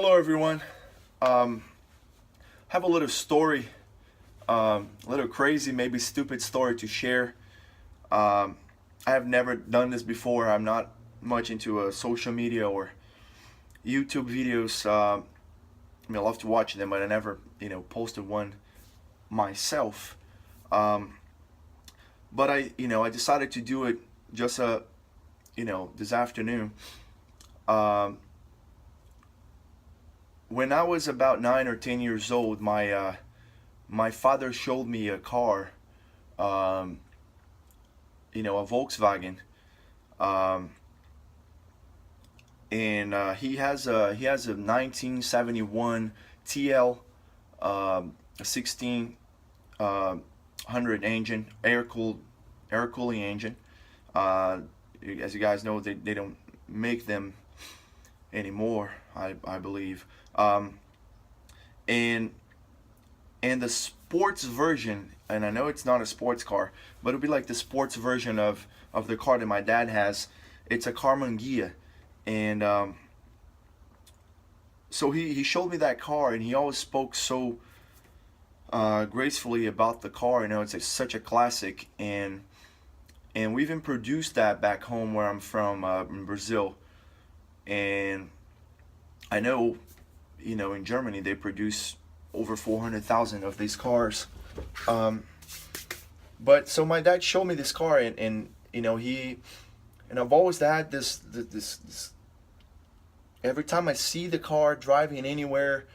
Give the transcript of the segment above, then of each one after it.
Hello everyone. Have a little story, a little crazy, maybe stupid story to share. I have never done this before. I'm not much into social media or YouTube videos. I love to watch them, but I never, posted one myself. Um, but I decided to do it just, this afternoon. Um, when I was about 9 or 10 years old, my father showed me a car, um, a Volkswagen, um, and he has a 1971 TL, a 1600 engine, air cooling engine. Uh, as you guys know, they don't make them anymore. I believe. And and the sports version, and I know it's not a sports car, but it'll be like the sports version of the car that my dad has. It's a Karmann Ghia, and so he showed me that car, and he always spoke so gracefully about the car. It's such a classic, and we even produced that back home where I'm from, in Brazil. And I know, in Germany they produce over 400,000 of these cars. Um, but so my dad showed me this car, and he and I've always had this. Every time I see the car driving anywhere,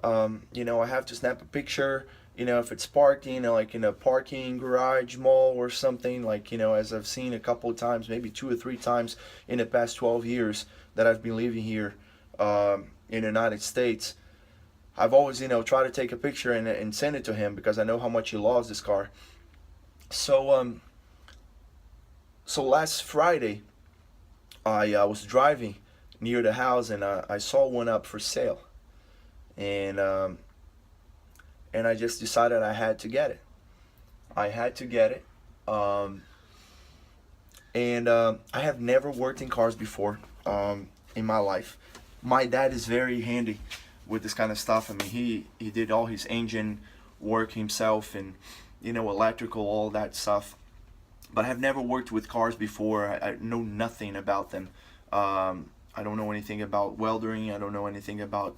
I have to snap a picture. If it's parked, like in a parking garage mall or something, like, as I've seen a couple of times, maybe 2 or 3 times in the past 12 years that I've been living here, in the United States. I've always, tried to take a picture and send it to him because I know how much he loves this car. So, so last Friday, I was driving near the house, and I saw one up for sale, and and I just decided I had to get it. I had to get it, and I have never worked in cars before, in my life. My dad is very handy with this kind of stuff. I mean, he did all his engine work himself, and electrical, all that stuff. But I've never worked with cars before. I know nothing about them. I don't know anything about welding. I don't know anything about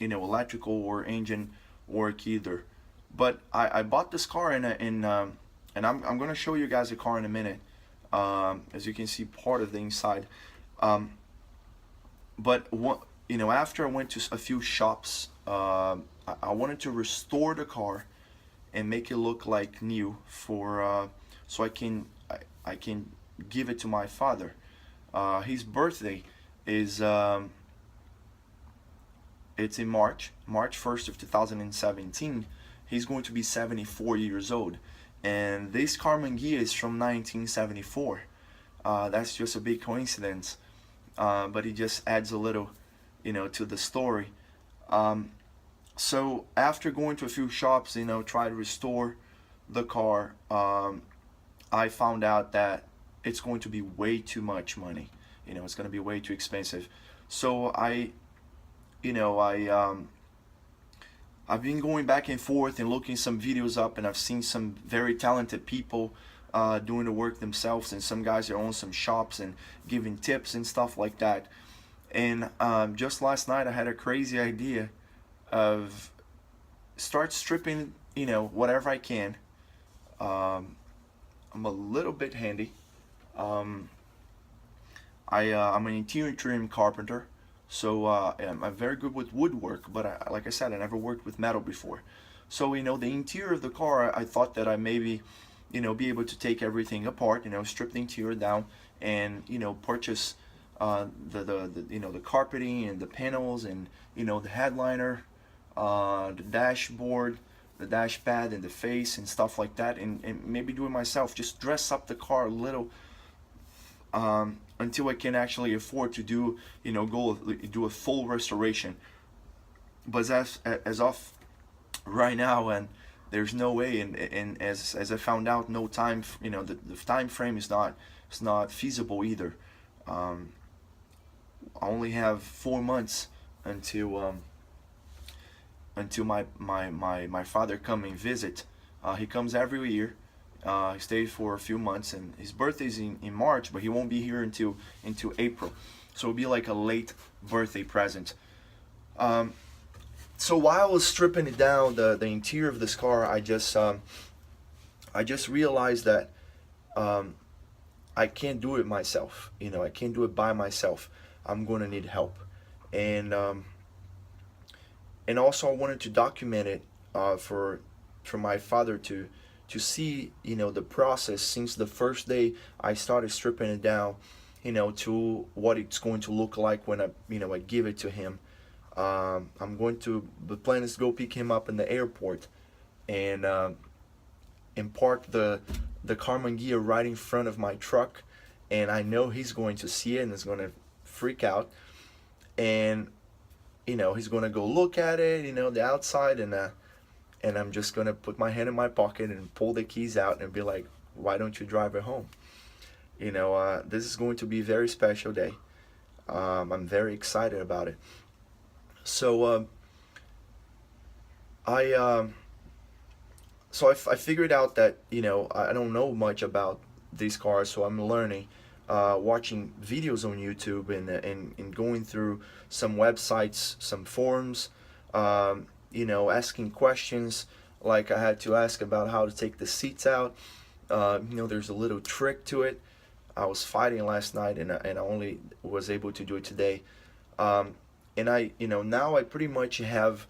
electrical or engine work either. But I bought this car and I'm gonna show you guys the car in a minute. As you can see, part of the inside. Um, but after I went to a few shops, I wanted to restore the car and make it look like new, so I can give it to my father. His birthday is it's in March 1st of 2017. He's going to be 74 years old, and this Karmann Ghia is from 1974. That's just a big coincidence, but it just adds a little, to the story. So after going to a few shops, try to restore the car, I found out that it's going to be way too much money. It's going to be way too expensive. So I've been going back and forth and looking some videos up, and I've seen some very talented people doing the work themselves, and some guys that own some shops and giving tips and stuff like that. And just last night I had a crazy idea of start stripping, whatever I can. I'm a little bit handy. I'm an interior trim carpenter, so I'm very good with woodwork. But like I said, I never worked with metal before. So the interior of the car, I thought that I maybe, be able to take everything apart, strip the interior down, and purchase the carpeting and the panels, and the headliner, the dashboard, the dash pad, and the face and stuff like that, and maybe do it myself. Just dress up the car a little, until I can actually afford to do, go do a full restoration. But as of right now, and there's no way, and as I found out, no time, the time frame is not feasible either. I only have 4 months until my father come and visit. He comes every year. He stays for a few months, and his birthday's in March, but he won't be here until April. So it'll be like a late birthday present. So while I was stripping it down, the interior of this car, I just realized that I can't do it myself. You know, I can't do it by myself. I'm going to need help, and also I wanted to document it for my father to see, you know, the process since the first day I started stripping it down, you know, to what it's going to look like when I give it to him. The plan is to go pick him up in the airport and park the Karmann Ghia right in front of my truck, and I know he's going to see it and is going to freak out, and you know, he's going to go look at it, you know, the outside, and I'm just going to put my hand in my pocket and pull the keys out and be like, why don't you drive it home? You know, this is going to be a very special day. I'm very excited about it. So I figured out that, you know, I don't know much about these cars, so I'm learning, watching videos on YouTube and going through some websites, some forums, you know, asking questions. Like I had to ask about how to take the seats out. You know, there's a little trick to it. I was fighting last night, and I only was able to do it today. And you know, now I pretty much have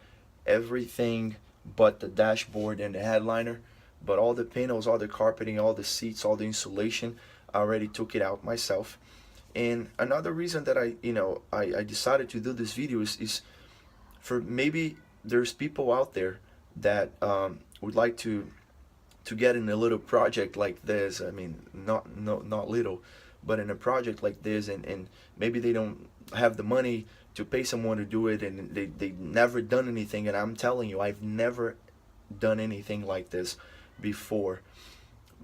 everything but the dashboard and the headliner, but all the panels, all the carpeting, all the seats, all the insulation, I already took it out myself. And another reason that I decided to do this video is for maybe there's people out there that would like to get in a little project like this. I mean, not little, but in a project like this, and maybe they don't have the money to pay someone to do it, and they've never done anything. And I'm telling you, I've never done anything like this before.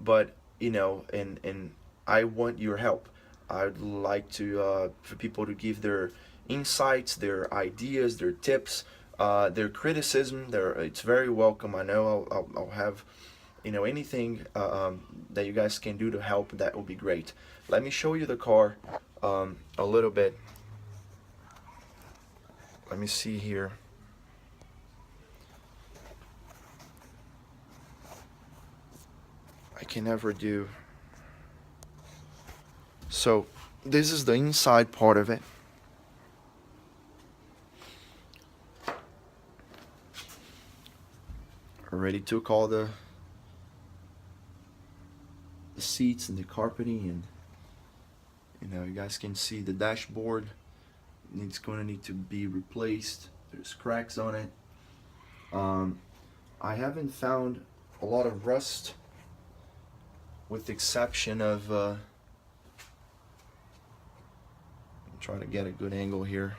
But you know, and I want your help. I'd like to for people to give their insights, their ideas, their tips, their criticism. It's very welcome. I know I'll have, you know, anything that you guys can do to help. That would be great. Let me show you the car a little bit. Let me see here. I can never do. So this is the inside part of it. Already took all the seats and the carpeting, and you know, you guys can see the dashboard. It's going to need to be replaced. There's cracks on it. I haven't found a lot of rust, with the exception of I'm trying to get a good angle here.